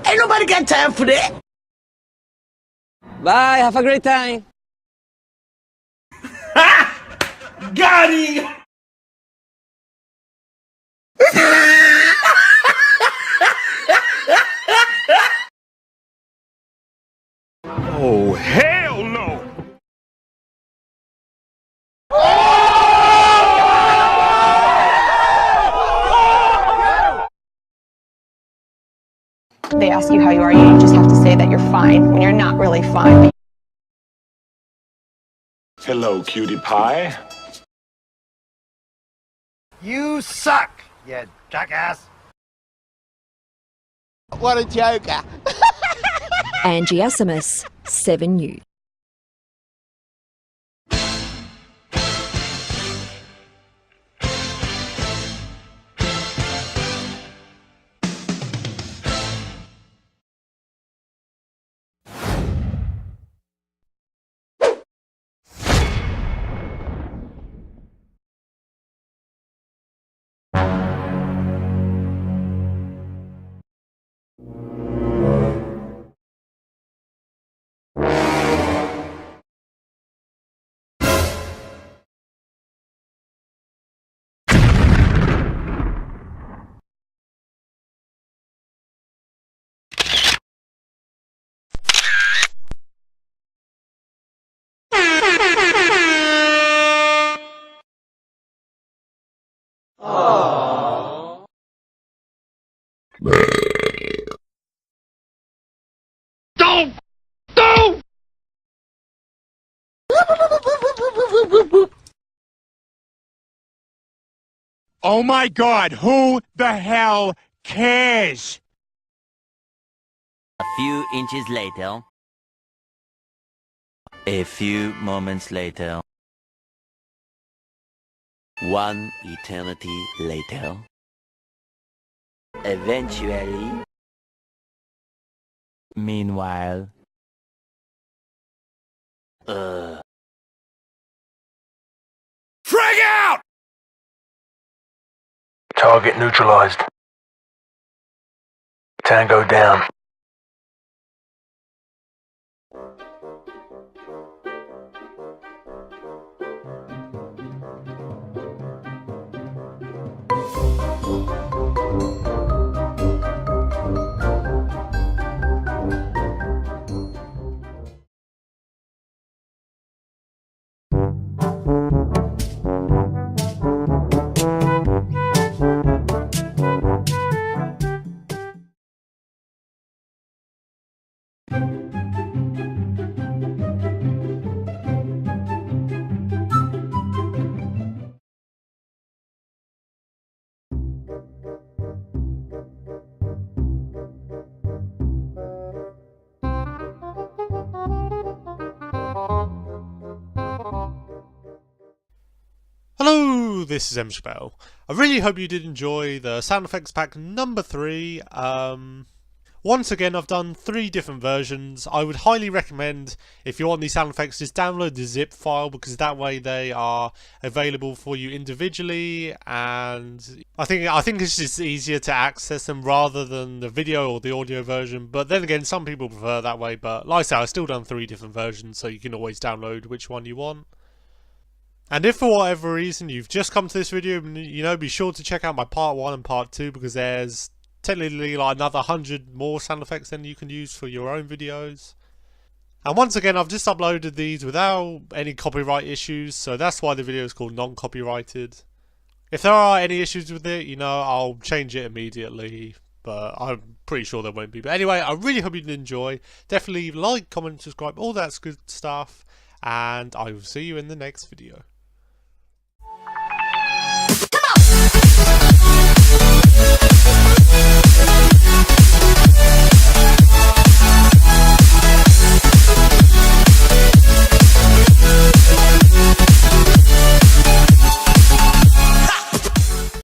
Ain't nobody got time for that. Bye, have a great time. Got him! Oh, hell no! They ask you how you are, you just have to say that you're fine when you're not really fine. Hello, cutie pie. You suck, you jackass. What a joker. Angiosimus 7U. Oh my god, who the hell cares? A few inches later. A few moments later. One eternity later. Eventually. Meanwhile. Frag out! Target neutralized. Tango down. Hello, this is MShbell. I really hope you did enjoy the sound effects pack number 3. Once again, I've done 3 different versions. I would highly recommend, if you want these sound effects, just download the zip file, because that way they are available for you individually, and I think it's just easier to access them rather than the video or the audio version. But then again, some people prefer that way, but like I said, I've still done 3 different versions, so you can always download which one you want. And if for whatever reason you've just come to this video, you know, be sure to check out my part 1 and part 2, because there's technically like another 100 more sound effects than you can use for your own videos. And once again, I've just uploaded these without any copyright issues, so that's why the video is called non-copyrighted. If there are any issues with it, you know, I'll change it immediately, but I'm pretty sure there won't be. But anyway, I really hope you did enjoy. Definitely like, comment, subscribe, all that good stuff, and I will see you in the next video.